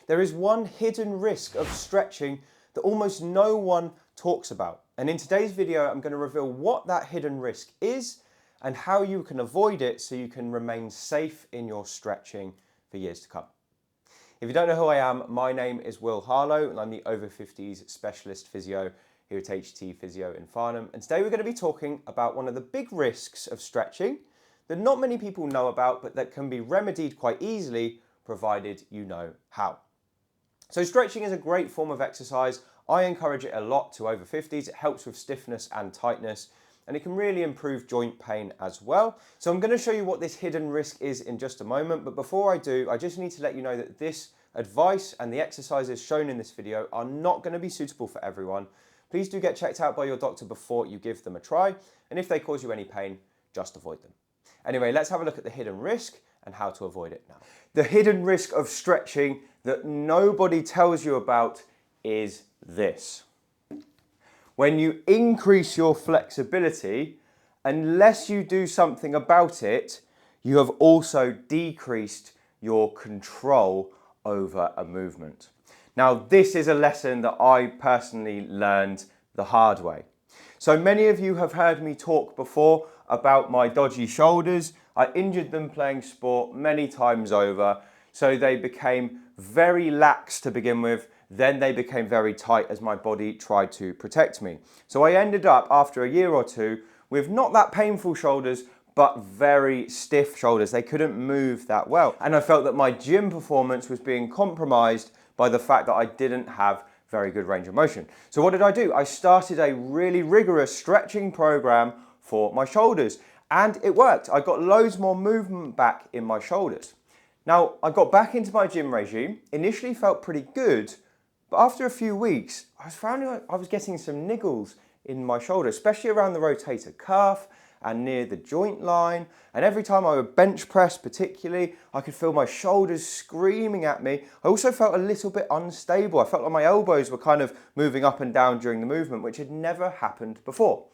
There is one hidden risk of stretching that almost no one talks about. And in today's video, I'm going to reveal what that hidden risk is and how you can avoid it so you can remain safe in your stretching for years to come. If you don't know who I am, my name is Will Harlow and I'm the over 50s specialist physio here at HT Physio in Farnham. And today we're going to be talking about one of the big risks of stretching that not many people know about, but that can be remedied quite easily provided you know how. So stretching is a great form of exercise. I encourage it a lot to over 50s. It helps with stiffness and tightness, and it can really improve joint pain as well. So I'm going to show you what this hidden risk is in just a moment. But before I do, I just need to let you know that this advice and the exercises shown in this video are not going to be suitable for everyone. Please do get checked out by your doctor before you give them a try. And if they cause you any pain, just avoid them. Anyway, let's have a look at the hidden risk and how to avoid it now. The hidden risk of stretching that nobody tells you about is this. When you increase your flexibility, unless you do something about it, you have also decreased your control over a movement. Now, this is a lesson that I personally learned the hard way. So many of you have heard me talk before about my dodgy shoulders. I injured them playing sport many times over, so they became very lax to begin with. Then they became very tight as my body tried to protect me. So I ended up, after a year or two, with not that painful shoulders, but very stiff shoulders. They couldn't move that well. And I felt that my gym performance was being compromised by the fact that I didn't have very good range of motion. So what did I do? I started a really rigorous stretching program for my shoulders, and it worked. I got loads more movement back in my shoulders. Now, I got back into my gym regime, initially felt pretty good, but after a few weeks, I was finding I was getting some niggles in my shoulder, especially around the rotator cuff and near the joint line. And every time I would bench press particularly, I could feel my shoulders screaming at me. I also felt a little bit unstable. I felt like my elbows were kind of moving up and down during the movement, which had never happened before.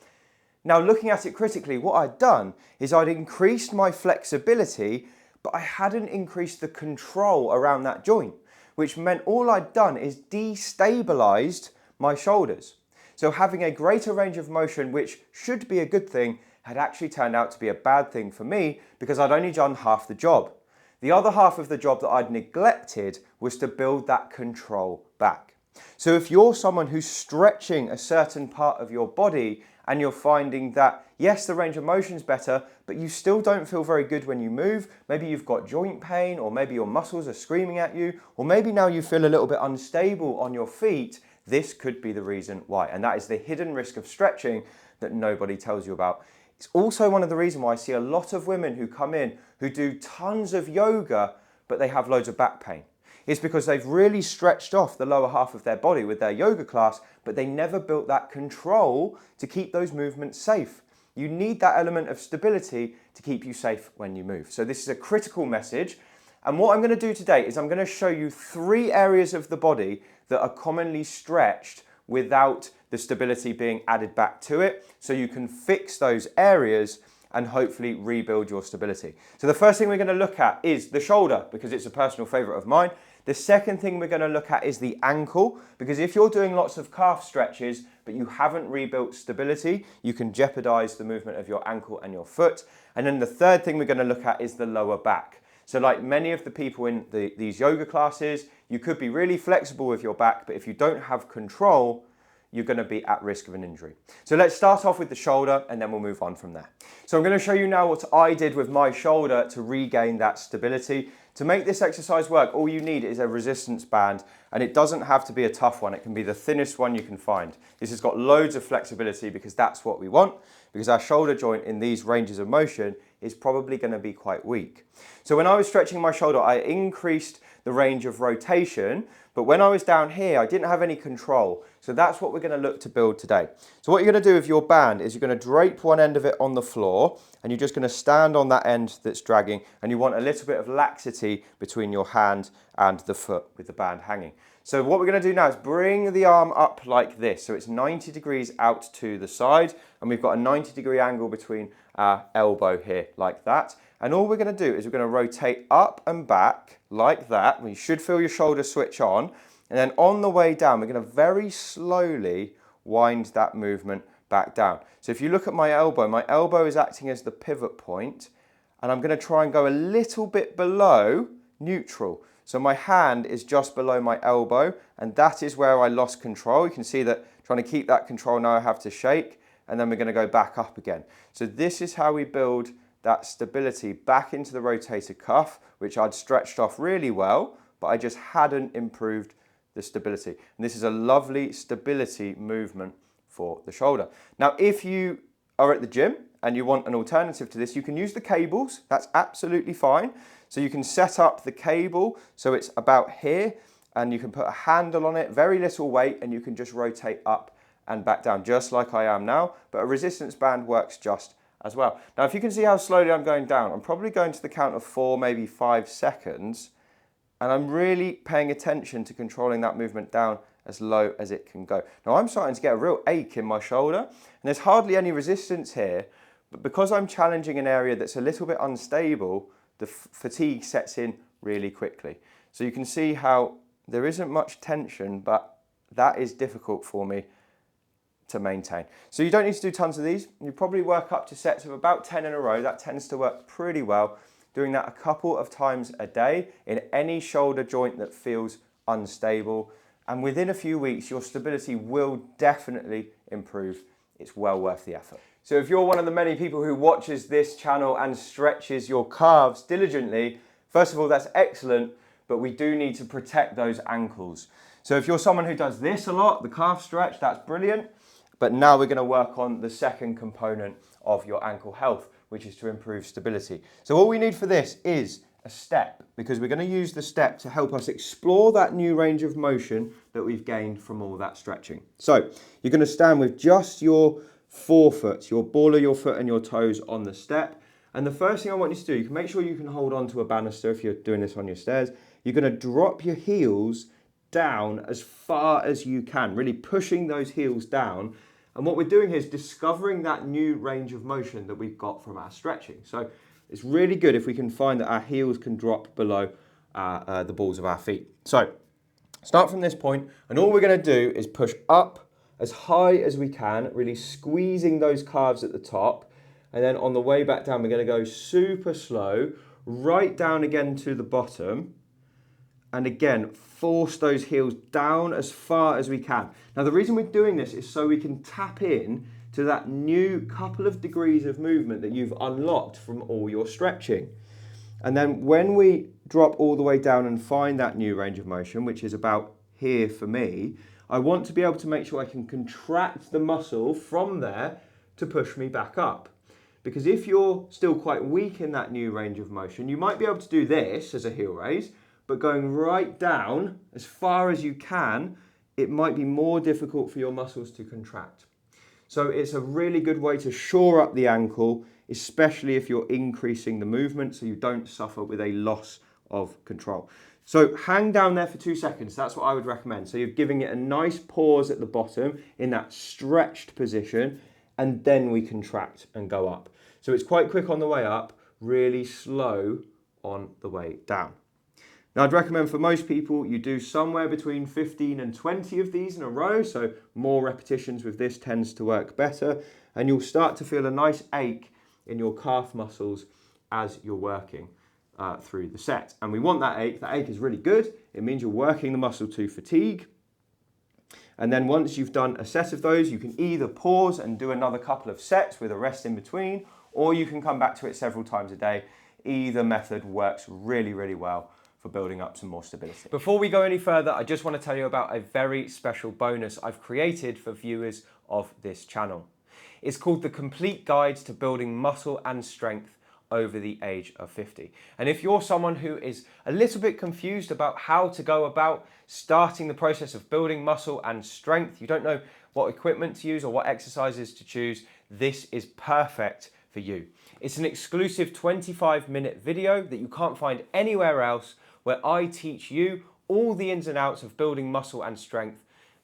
Now, looking at it critically, what I'd done is I'd increased my flexibility, but I hadn't increased the control around that joint, which meant all I'd done is destabilized my shoulders. So having a greater range of motion, which should be a good thing, had actually turned out to be a bad thing for me because I'd only done half the job. The other half of the job that I'd neglected was to build that control back. So if you're someone who's stretching a certain part of your body and you're finding that, yes, the range of motion is better, but you still don't feel very good when you move, maybe you've got joint pain, or maybe your muscles are screaming at you, or maybe now you feel a little bit unstable on your feet, this could be the reason why. And that is the hidden risk of stretching that nobody tells you about. It's also one of the reasons why I see a lot of women who come in who do tons of yoga, but they have loads of back pain. It's because they've really stretched off the lower half of their body with their yoga class, but they never built that control to keep those movements safe. You need that element of stability to keep you safe when you move. So this is a critical message. And what I'm going to do today is I'm going to show you 3 areas of the body that are commonly stretched without the stability being added back to it, so you can fix those areas and hopefully rebuild your stability. So the first thing we're going to look at is the shoulder, because it's a personal favorite of mine. The second thing we're going to look at is the ankle, because if you're doing lots of calf stretches but you haven't rebuilt stability, you can jeopardize the movement of your ankle and your foot. And then the third thing we're going to look at is the lower back. So like many of the people in these yoga classes, you could be really flexible with your back, but if you don't have control, you're going to be at risk of an injury. So let's start off with the shoulder and then we'll move on from there. So I'm going to show you now what I did with my shoulder to regain that stability. To make this exercise work, all you need is a resistance band, and it doesn't have to be a tough one. It can be the thinnest one you can find. This has got loads of flexibility because that's what we want, because our shoulder joint in these ranges of motion is probably going to be quite weak. So when I was stretching my shoulder, I increased the range of rotation, but when I was down here, I didn't have any control. So that's what we're going to look to build today. So what you're going to do with your band is you're going to drape one end of it on the floor, and you're just going to stand on that end that's dragging, and you want a little bit of laxity between your hand and the foot with the band hanging. So what we're going to do now is bring the arm up like this. So it's 90 degrees out to the side, and we've got a 90-degree angle between our elbow here like that. And all we're going to do is we're going to rotate up and back like that. You should feel your shoulder switch on. And then on the way down, we're going to very slowly wind that movement back down. So if you look at my elbow is acting as the pivot point, and I'm going to try and go a little bit below neutral. So my hand is just below my elbow, and that is where I lost control. You can see that trying to keep that control, now I have to shake, and then we're going to go back up again. So this is how we build that stability back into the rotator cuff, which I'd stretched off really well, but I just hadn't improved the stability. And this is a lovely stability movement for the shoulder. Now, if you are at the gym and you want an alternative to this, you can use the cables. That's absolutely fine. So you can set up the cable so it's about here, and you can put a handle on it, very little weight, and you can just rotate up and back down, just like I am now. But a resistance band works just as well. Now, if you can see how slowly I'm going down, I'm probably going to the count of 4, maybe 5 seconds, and I'm really paying attention to controlling that movement down as low as it can go. Now, I'm starting to get a real ache in my shoulder, and there's hardly any resistance here, but because I'm challenging an area that's a little bit unstable, the fatigue sets in really quickly. So you can see how there isn't much tension, but that is difficult for me to maintain. So you don't need to do tons of these. You probably work up to sets of about 10 in a row. That tends to work pretty well. Doing that a couple of times a day in any shoulder joint that feels unstable. And within a few weeks, your stability will definitely improve. It's well worth the effort. So if you're one of the many people who watches this channel and stretches your calves diligently, first of all, that's excellent, but we do need to protect those ankles. So if you're someone who does this a lot, the calf stretch, that's brilliant. But now we're going to work on the second component of your ankle health, which is to improve stability. So all we need for this is a step, because we're going to use the step to help us explore that new range of motion that we've gained from all that stretching. So you're going to stand with just your forefoot, your ball of your foot and your toes on the step. And the first thing I want you to do, you can make sure you can hold on to a banister if you're doing this on your stairs. You're going to drop your heels down as far as you can, really pushing those heels down. And what we're doing here is discovering that new range of motion that we've got from our stretching. So it's really good if we can find that our heels can drop below the balls of our feet. So start from this point, and all we're going to do is push up as high as we can, really squeezing those calves at the top. And then on the way back down, we're going to go super slow, right down again to the bottom. And again, force those heels down as far as we can. Now, the reason we're doing this is so we can tap in to that new couple of degrees of movement that you've unlocked from all your stretching. And then when we drop all the way down and find that new range of motion, which is about here for me, I want to be able to make sure I can contract the muscle from there to push me back up. Because if you're still quite weak in that new range of motion, you might be able to do this as a heel raise, but going right down as far as you can, it might be more difficult for your muscles to contract. So it's a really good way to shore up the ankle, especially if you're increasing the movement so you don't suffer with a loss of control. So hang down there for 2 seconds. That's what I would recommend. So you're giving it a nice pause at the bottom in that stretched position, and then we contract and go up. So it's quite quick on the way up, really slow on the way down. Now, I'd recommend for most people, you do somewhere between 15 and 20 of these in a row. So more repetitions with this tends to work better. And you'll start to feel a nice ache in your calf muscles as you're working through the set. And we want that ache. That ache is really good. It means you're working the muscle to fatigue. And then once you've done a set of those, you can either pause and do another couple of sets with a rest in between, or you can come back to it several times a day. Either method works really, really well for building up some more stability. Before we go any further, I just want to tell you about a very special bonus I've created for viewers of this channel. It's called the Complete Guide to Building Muscle and Strength over the age of 50. And if you're someone who is a little bit confused about how to go about starting the process of building muscle and strength, you don't know what equipment to use or what exercises to choose, this is perfect for you. It's an exclusive 25-minute video that you can't find anywhere else, where I teach you all the ins and outs of building muscle and strength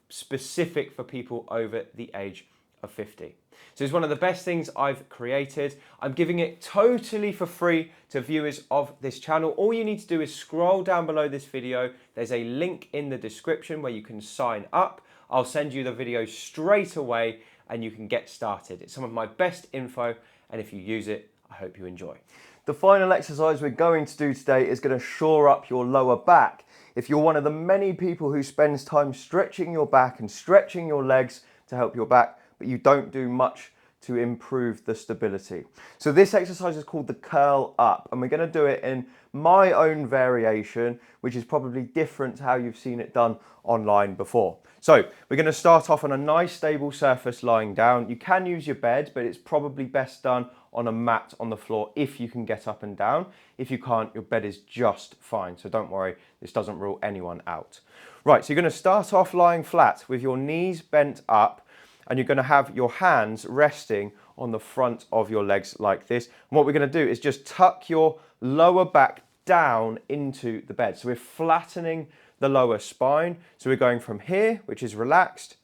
specific for people over the age of 50. So it's one of the best things I've created. I'm giving it totally for free to viewers of this channel. All you need to do is scroll down below this video. There's a link in the description where you can sign up. I'll send you the video straight away and you can get started. It's some of my best info, and if you use it, I hope you enjoy. The final exercise we're going to do today is going to shore up your lower back. If you're one of the many people who spends time stretching your back and stretching your legs to help your back, but you don't do much to improve the stability. So this exercise is called the curl up, and we're going to do it in my own variation, which is probably different to how you've seen it done online before. So we're going to start off on a nice stable surface lying down. You can use your bed, but it's probably best done on a mat on the floor if you can get up and down. If you can't, your bed is just fine. So don't worry, this doesn't rule anyone out. Right, so you're going to start off lying flat with your knees bent up, and you're going to have your hands resting on the front of your legs like this. And what we're going to do is just tuck your lower back down into the bed. So we're flattening the lower spine. So we're going from here, which is relaxed,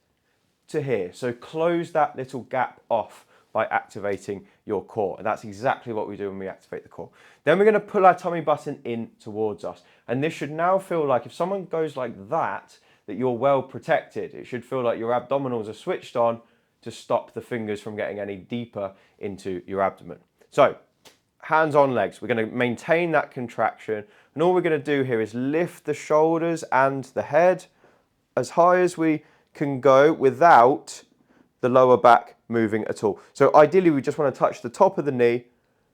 to here. So close that little gap off by activating your core. And that's exactly what we do when we activate the core. Then we're going to pull our tummy button in towards us. And this should now feel like, if someone goes like that you're well protected. It should feel like your abdominals are switched on to stop the fingers from getting any deeper into your abdomen. So, hands on legs. We're going to maintain that contraction. And all we're going to do here is lift the shoulders and the head as high as we can go without the lower back moving at all. So ideally, we just want to touch the top of the knee,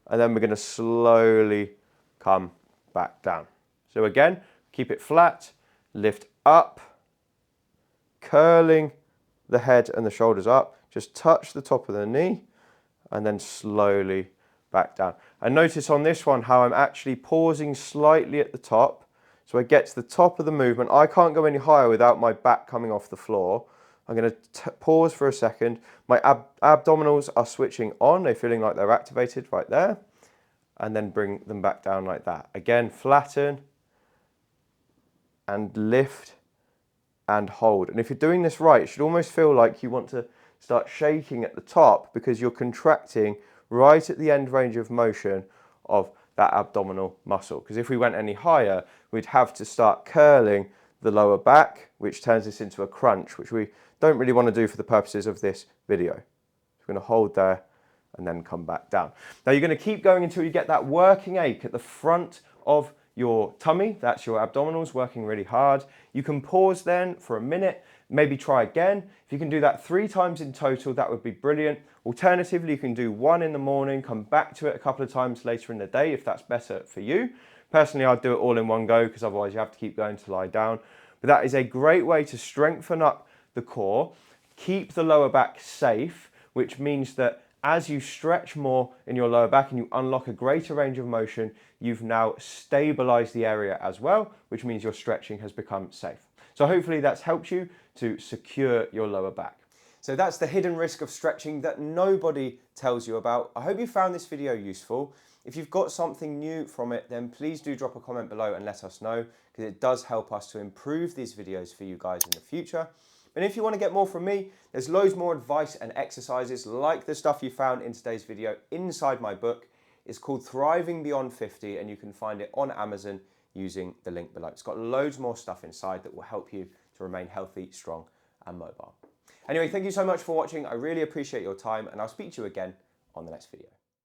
and then we're going to slowly come back down. So again, keep it flat, lift up, curling the head and the shoulders up, just touch the top of the knee, and then slowly back down. And notice on this one how I'm actually pausing slightly at the top. So I get to the top of the movement. I can't go any higher without my back coming off the floor. I'm going to pause for a second. My abdominals are switching on. They're feeling like they're activated right there. And then bring them back down like that. Again, flatten and lift and hold. And if you're doing this right, it should almost feel like you want to start shaking at the top because you're contracting right at the end range of motion of that abdominal muscle. Because if we went any higher, we'd have to start curling the lower back, which turns this into a crunch, which we don't really want to do for the purposes of this video. So we're going to hold there and then come back down. Now you're going to keep going until you get that working ache at the front of your tummy. That's your abdominals working really hard. You can pause then for a minute, maybe try again. If you can do that 3 times in total, that would be brilliant. Alternatively, you can do 1 in the morning, come back to it a couple of times later in the day if that's better for you. Personally, I'd do it all in one go because otherwise you have to keep going to lie down. But that is a great way to strengthen up the core, keep the lower back safe, which means that as you stretch more in your lower back and you unlock a greater range of motion, you've now stabilized the area as well, which means your stretching has become safe. So hopefully that's helped you to secure your lower back. So that's the hidden risk of stretching that nobody tells you about. I hope you found this video useful. If you've got something new from it, then please do drop a comment below and let us know, because it does help us to improve these videos for you guys in the future. And if you want to get more from me, there's loads more advice and exercises like the stuff you found in today's video inside my book. It's called Thriving Beyond 50, and you can find it on Amazon using the link below. It's got loads more stuff inside that will help you to remain healthy, strong, and mobile. Anyway, thank you so much for watching. I really appreciate your time, and I'll speak to you again on the next video.